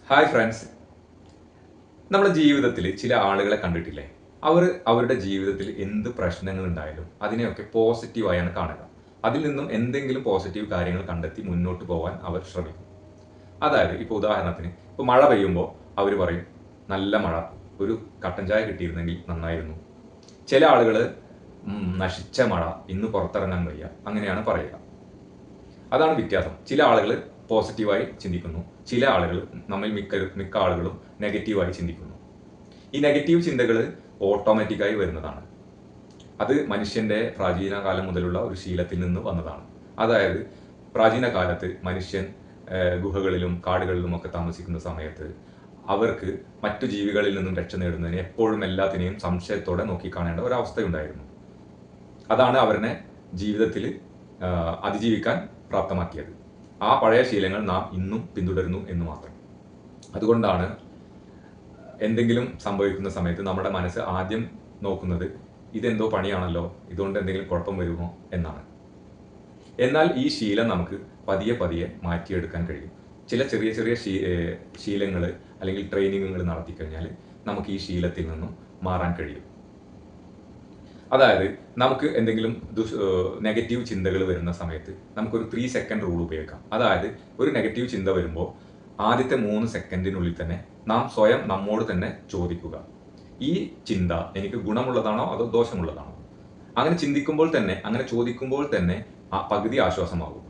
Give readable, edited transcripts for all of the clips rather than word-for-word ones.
Hi friends, നമ്മുടെ ജീവിതത്തിൽ ചില ആളുകളെ കണ്ടിട്ടില്ലേ? അവരുടെ ജീവിതത്തിൽ എന്ത് പ്രശ്നങ്ങൾ ഉണ്ടായാലും അതിനെയൊക്കെ പോസിറ്റീവായാണ് കാണുക. അതിൽ നിന്നും എന്തെങ്കിലും പോസിറ്റീവ് കാര്യങ്ങൾ കണ്ടെത്തി മുന്നോട്ട് പോകാൻ അവർ ശ്രമിക്കും. അതായത് ഇപ്പോൾ ഉദാഹരണത്തിന് ഇപ്പോൾ മഴ പെയ്യുമ്പോൾ അവർ പറയും, നല്ല മഴ, ഒരു കട്ടൻ ചായ കിട്ടിയിരുന്നെങ്കിൽ നന്നായിരുന്നു. ചില ആളുകൾ നശിച്ച മഴ, ഇന്ന് പുറത്തിറങ്ങാൻ വയ്യ, അങ്ങനെയാണ് പറയുക. അതാണ് വ്യത്യാസം. ചില ആളുകൾ പോസിറ്റീവായി ചിന്തിക്കുന്നു, ചില ആളുകൾ, നമ്മിൽ മിക്ക ആളുകളും നെഗറ്റീവായി ചിന്തിക്കുന്നു. ഈ നെഗറ്റീവ് ചിന്തകൾ ഓട്ടോമാറ്റിക്കായി വരുന്നതാണ്. അത് മനുഷ്യന്റെ പ്രാചീന കാലം മുതലുള്ള ഒരു ശീലത്തിൽ നിന്ന് വന്നതാണ്. അതായത് പ്രാചീന കാലത്ത് മനുഷ്യൻ ഗുഹകളിലും കാടുകളിലും ഒക്കെ താമസിക്കുന്ന സമയത്ത് അവർക്ക് മറ്റു ജീവികളിൽ നിന്നും രക്ഷ നേടുന്നതിന് എപ്പോഴും എല്ലാത്തിനെയും സംശയത്തോടെ നോക്കിക്കാണേണ്ട ഒരവസ്ഥയുണ്ടായിരുന്നു. അതാണ് അവരെ ജീവിതത്തിൽ അതിജീവിക്കാൻ പ്രാപ്തമാക്കിയത്. ആ പഴയ ശീലങ്ങൾ നാം ഇന്നും പിന്തുടരുന്നു എന്ന് മാത്രം. അതുകൊണ്ടാണ് എന്തെങ്കിലും സംഭവിക്കുന്ന സമയത്ത് നമ്മുടെ മനസ്സ് ആദ്യം നോക്കുന്നത് ഇതെന്തോ പണിയാണല്ലോ, ഇതുകൊണ്ട് എന്തെങ്കിലും കുഴപ്പം വരുമോ എന്നാണ്. എന്നാൽ ഈ ശീലം നമുക്ക് പതിയെ പതിയെ മാറ്റിയെടുക്കാൻ കഴിയും. ചില ചെറിയ ചെറിയ ശീലങ്ങൾ അല്ലെങ്കിൽ ട്രെയിനിങ്ങുകൾ നടത്തിക്കഴിഞ്ഞാൽ നമുക്ക് ഈ ശീലത്തിൽ നിന്നും മാറാൻ കഴിയും. അതായത് നമുക്ക് എന്തെങ്കിലും നെഗറ്റീവ് ചിന്തകൾ വരുന്ന സമയത്ത് നമുക്കൊരു 3 സെക്കൻഡ് റൂൾ ഉപയോഗിക്കാം. അതായത് ഒരു നെഗറ്റീവ് ചിന്ത വരുമ്പോൾ ആദ്യത്തെ 3 സെക്കൻഡിനുള്ളിൽ തന്നെ നാം സ്വയം നമ്മോട് തന്നെ ചോദിക്കുക, ഈ ചിന്ത എനിക്ക് ഗുണമുള്ളതാണോ അതോ ദോഷമുള്ളതാണോ? അങ്ങനെ ചിന്തിക്കുമ്പോൾ തന്നെ, അങ്ങനെ ചോദിക്കുമ്പോൾ തന്നെ പകുതി ആശ്വാസമാകും.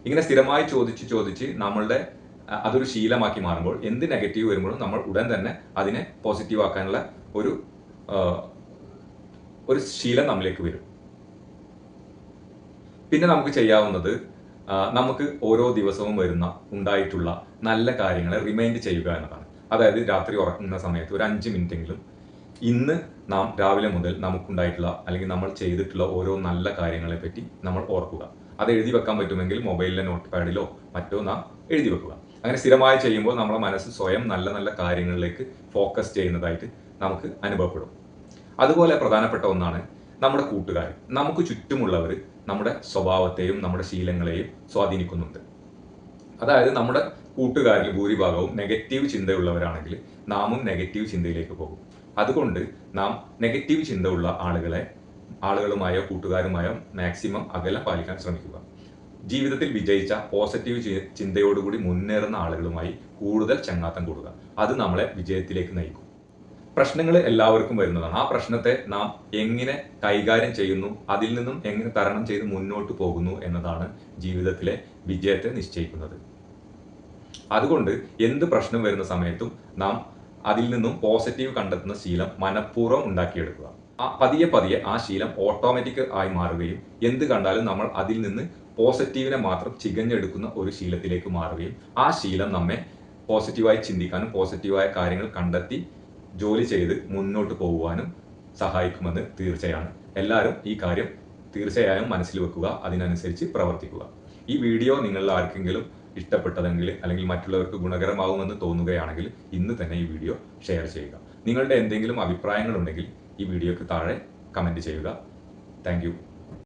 ഇങ്ങനെ സ്ഥിരമായി ചോദിച്ച് ചോദിച്ച് നമ്മളുടെ അതൊരു ശീലമാക്കി മാറുമ്പോൾ എന്ത് നെഗറ്റീവ് വരുമ്പോഴും നമ്മൾ ഉടൻ തന്നെ അതിനെ പോസിറ്റീവ് ആക്കാനുള്ള ഒരു ശീലം നമ്മിലേക്ക് വരും. പിന്നെ നമുക്ക് ചെയ്യാവുന്നത് നമുക്ക് ഓരോ ദിവസവും ഉണ്ടായിട്ടുള്ള നല്ല കാര്യങ്ങളെ റിമൈൻഡ് ചെയ്യുക എന്നതാണ്. അതായത് രാത്രി ഉറങ്ങുന്ന സമയത്ത് ഒരു 5 മിനിറ്റെങ്കിലും ഇന്ന് നാം രാവിലെ മുതൽ നമുക്കുണ്ടായിട്ടുള്ള അല്ലെങ്കിൽ നമ്മൾ ചെയ്തിട്ടുള്ള ഓരോ നല്ല കാര്യങ്ങളെ പറ്റി നമ്മൾ ഓർക്കുക. അത് എഴുതി വെക്കാൻ പറ്റുമെങ്കിൽ മൊബൈലിലെ നോട്ട് പാഡിലോ മറ്റോ നാം എഴുതി വെക്കുക. അങ്ങനെ സ്ഥിരമായി ചെയ്യുമ്പോൾ നമ്മുടെ മനസ്സ് സ്വയം നല്ല നല്ല കാര്യങ്ങളിലേക്ക് ഫോക്കസ് ചെയ്യുന്നതായിട്ട് നമുക്ക് അനുഭവപ്പെടും. അതുപോലെ പ്രധാനപ്പെട്ട ഒന്നാണ് നമ്മുടെ കൂട്ടുകാർ. നമുക്ക് ചുറ്റുമുള്ളവർ നമ്മുടെ സ്വഭാവത്തെയും നമ്മുടെ ശീലങ്ങളെയും സ്വാധീനിക്കുന്നുണ്ട്. അതായത് നമ്മുടെ കൂട്ടുകാരിൽ ഭൂരിഭാഗവും നെഗറ്റീവ് ചിന്തയുള്ളവരാണെങ്കിൽ നാമും നെഗറ്റീവ് ചിന്തയിലേക്ക് പോകും. അതുകൊണ്ട് നാം നെഗറ്റീവ് ചിന്ത ഉള്ള ആളുകളുമായോ കൂട്ടുകാരുമായോ മാക്സിമം അകലം പാലിക്കാൻ ശ്രമിക്കുക. ജീവിതത്തിൽ വിജയിച്ച പോസിറ്റീവ് ചിന്തയോടുകൂടി മുന്നേറുന്ന ആളുകളുമായി കൂടുതൽ ചങ്ങാത്തം കൂടുക. അത് നമ്മളെ വിജയത്തിലേക്ക് നയിക്കും. പ്രശ്നങ്ങൾ എല്ലാവർക്കും വരുന്നതാണ്. ആ പ്രശ്നത്തെ നാം എങ്ങനെ കൈകാര്യം ചെയ്യുന്നു, അതിൽ നിന്നും എങ്ങനെ തരണം ചെയ്ത് മുന്നോട്ട് പോകുന്നു എന്നതാണ് ജീവിതത്തിലെ വിജയത്തെ നിശ്ചയിക്കുന്നത്. അതുകൊണ്ട് എന്ത് പ്രശ്നം വരുന്ന സമയത്തും നാം അതിൽ നിന്നും പോസിറ്റീവ് കണ്ടെത്തുന്ന ശീലം മനഃപൂർവ്വം ഉണ്ടാക്കിയെടുക്കുക. പതിയെ പതിയെ ആ ശീലം ഓട്ടോമാറ്റിക് ആയി മാറുകയും എന്ത് കണ്ടാലും നമ്മൾ അതിൽ നിന്ന് പോസിറ്റീവിനെ മാത്രം ചികഞ്ഞെടുക്കുന്ന ഒരു ശീലത്തിലേക്ക് മാറുകയും ആ ശീലം നമ്മെ പോസിറ്റീവായി ചിന്തിക്കാനും പോസിറ്റീവായ കാര്യങ്ങൾ കണ്ടെത്തി ജോലി ചെയ്ത് മുന്നോട്ട് പോകുവാനും സഹായിക്കുമെന്ന് തീർച്ചയാണ്. എല്ലാവരും ഈ കാര്യം തീർച്ചയായും മനസ്സിൽ വെക്കുക, അതിനനുസരിച്ച് പ്രവർത്തിക്കുക. ഈ വീഡിയോ നിങ്ങളിൽ ആർക്കെങ്കിലും ഇഷ്ടപ്പെട്ടതെങ്കിൽ അല്ലെങ്കിൽ മറ്റുള്ളവർക്ക് ഗുണകരമാകുമെന്ന് തോന്നുകയാണെങ്കിൽ ഇന്ന് തന്നെ ഈ വീഡിയോ ഷെയർ ചെയ്യുക. നിങ്ങളുടെ എന്തെങ്കിലും അഭിപ്രായങ്ങളുണ്ടെങ്കിൽ ഈ വീഡിയോക്ക് താഴെ കമൻറ്റ് ചെയ്യുക. താങ്ക്